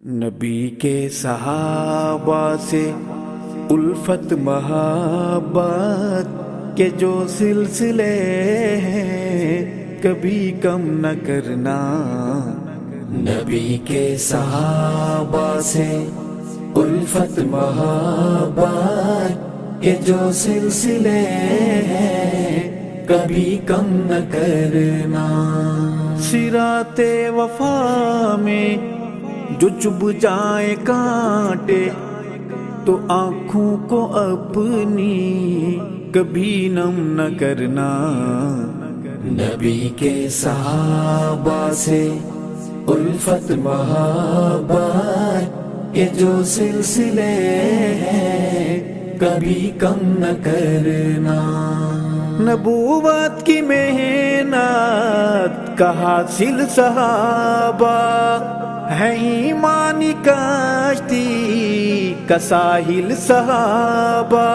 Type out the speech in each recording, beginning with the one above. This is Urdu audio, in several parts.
نبی کے صحابہ سے الفت محبت کے جو سلسلے ہیں کبھی کم نہ کرنا. نبی کے صحابہ سے الفت محبت کے جو سلسلے ہیں کبھی کم نہ کرنا. صراط وفا میں جو چبھ جائے کانٹے تو آنکھوں کو اپنی کبھی نم نہ کرنا. نبی کے صحابہ سے الفت محبت کے جو سلسلے ہیں کبھی کم نہ کرنا. نبوت کی محنت کا حاصل صحابہ ہے ایمانی کشتی کا ساحل صحابہ.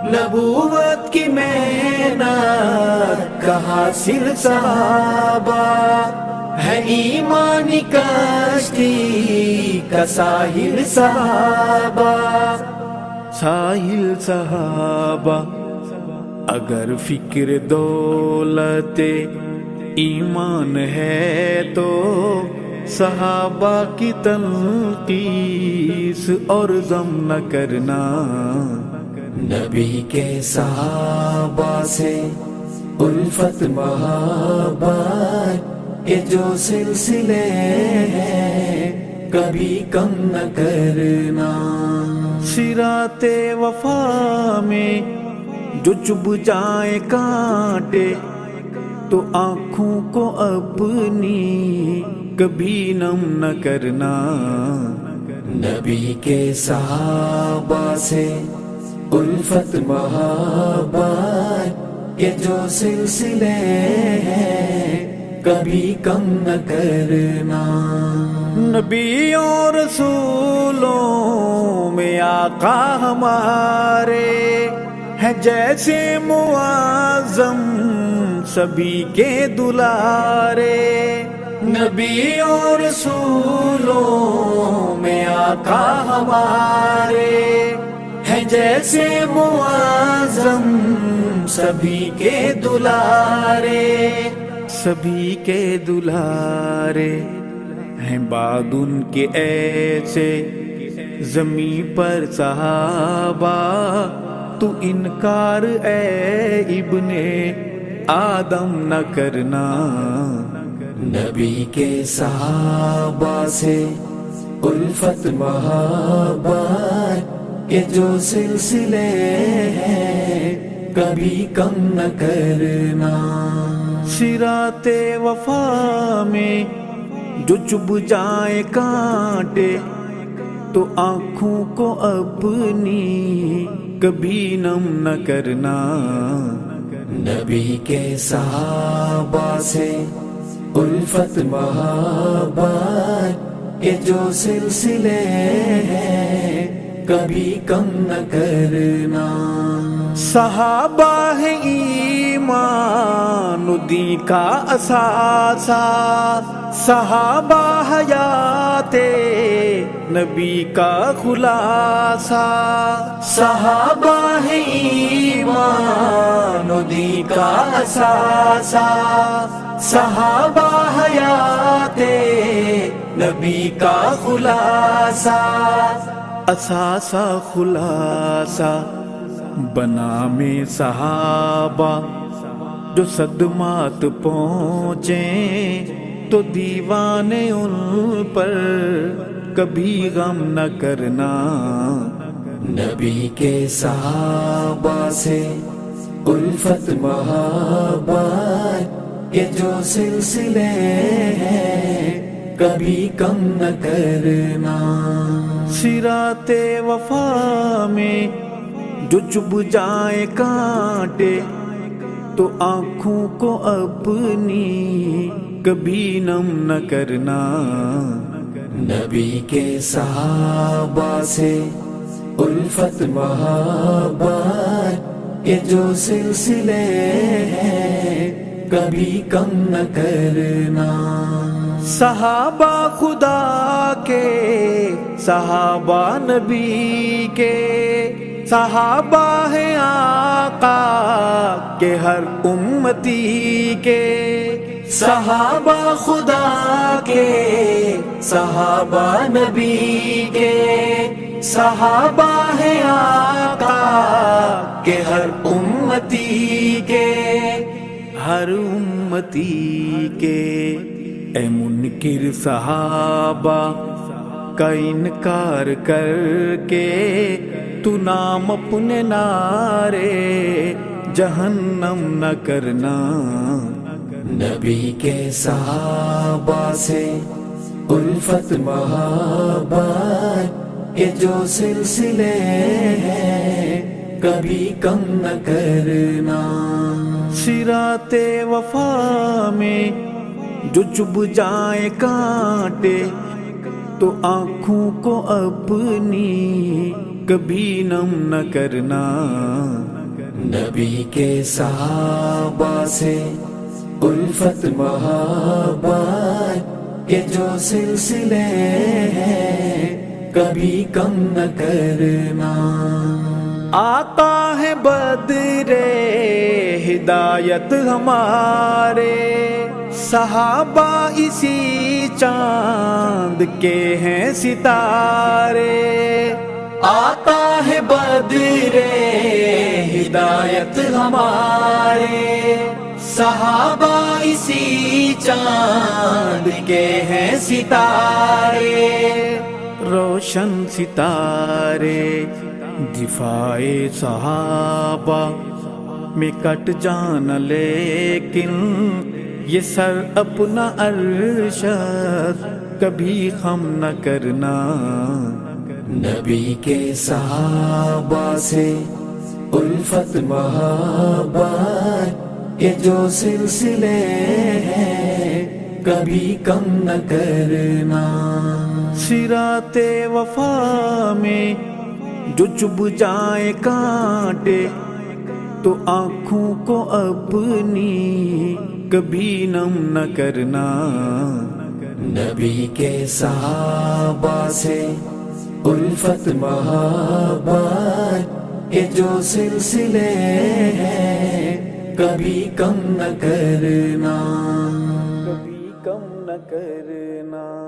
نبوت کی محنت کا حاصل صحابہ ہے ایمانی کشتی کا ساحل صحابہ. ساحل صحابہ اگر فکر دولت ایمان ہے تو صحابہ کی تنقیس اور ذم نہ کرنا. نبی کے صحابہ سے الفت محبت کے جو سلسلے ہیں کبھی کم نہ کرنا. صراط وفا میں جو چبھ جائے کانٹے تو آنکھوں کو اپنی کبھی نم نہ کرنا. نبی کے صحابہ سے الفت محبت کے جو سلسلے ہیں کبھی کم نہ کرنا. نبیوں رسولوں میں آقا ہمارے ہے جیسے معظم سبھی کے دلارے. نبیوں رسولوں میں آقا ہمارے ہے جیسے معظم سبھی کے دلارے. سبھی کے دلارے ہیں بعد ان کے ایسے زمین پر صحابہ تو انکار اے ابن آدم نہ کرنا. نبی کے صحابہ سے الفت محبت کے جو سلسلے ہیں کبھی کم نہ کرنا. صراط وفا میں جو چبھ جائے کانٹے تو آنکھوں کو اپنی کبھی نم نہ کرنا. نبی کے صحابہ سے الفت محبت کے جو سلسلے ہیں کبھی کم نہ کرنا. صحابہ ہے ایمان و دین کا اثاثہ. صحابہ حیات نبی کا خلاصہ. صحابہ ہے ایمان و دین کا اثاثہ. صحابہ حیات نبی کا خلاصہ. اثاثہ خلاصہ بنا میں صحابہ جو صدمات پہنچیں تو دیوانے ان پر کبھی غم نہ کرنا. نبی کے صحابہ سے الفت محبت کے جو سلسلے ہیں کبھی کم نہ کرنا. صراط وفا میں جو چبھ جائے کانٹے تو آنکھوں کو اپنی کبھی نم نہ کرنا. نبی کے صحابہ سے الفت محبت کے جو سلسلے ہیں کبھی کم نہ کرنا. صحابہ خدا کے صحابہ نبی کے، صحابہ ہیں آقا کے ہر امتی کے، صحابہ خدا کے، صحابہ نبی کے، صحابہ ہیں آقا کے ہر امتی کے، ہر امتی کے۔ اے منکر صحابہ کا انکار کر کے، تو نام اپنے نارے جہنم نہ کرنا۔ نبی کے صحابہ سے الفت محبت کے جو سلسلے ہیں کبھی کم نہ کرنا۔ صراط وفا میں جو چبھ جائے کانٹے، تو آنکھوں کو اپنی کبھی نم نہ کرنا۔ نبی کے صحابہ سے الفت محبت کے جو سلسلے ہیں کبھی کم نہ کرنا۔ آقا ہے بدر ہدایت ہمارے، صحابہ اسی چاند کے ہیں ستارے۔ آقا ہے بدر ہدایت ہمارے، صحابہ اسی چاند کے ہیں ستارے۔ روشن ستارے دفاع صحابہ میں کٹ جانا، لیکن یہ سر اپنا ارشد کبھی خم نہ کرنا۔ نبی کے صحابہ سے الفت محبت کے جو سلسلے ہیں کبھی کم نہ کرنا۔ صراط وفا میں جو چبھ جائے کانٹے، تو آنکھوں کو اپنی کبھی نم نہ کرنا۔ نبی کے صحابہ سے الفت محبت کے جو سلسلے ہیں کبھی کم نہ کرنا، کبھی کم نہ کرنا۔